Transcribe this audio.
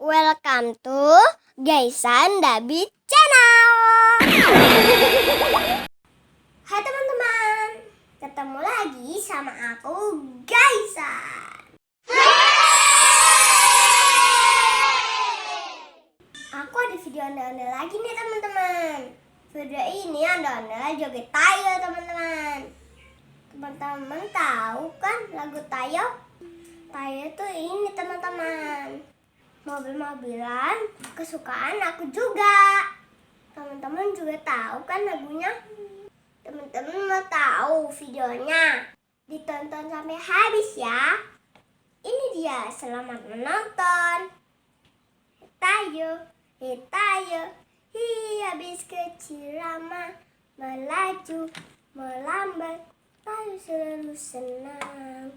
Welcome to Gaisan Dabi Channel. Hai teman-teman, ketemu lagi sama aku Gaisan. Aku ada video ondel-ondel lagi nih teman-teman. Video ini ondel-ondel joget tayo teman-teman. Teman-teman tahu kan lagu tayo? Tayo tuh ini teman-teman, mobil-mobilan kesukaan aku juga. Teman-teman juga tahu kan lagunya? Teman-teman mau tahu videonya? Ditonton sampai habis ya. Ini dia, selamat menonton. Tayo, tayo, habis kecil lama, melaju, melambat, tayo selalu senang.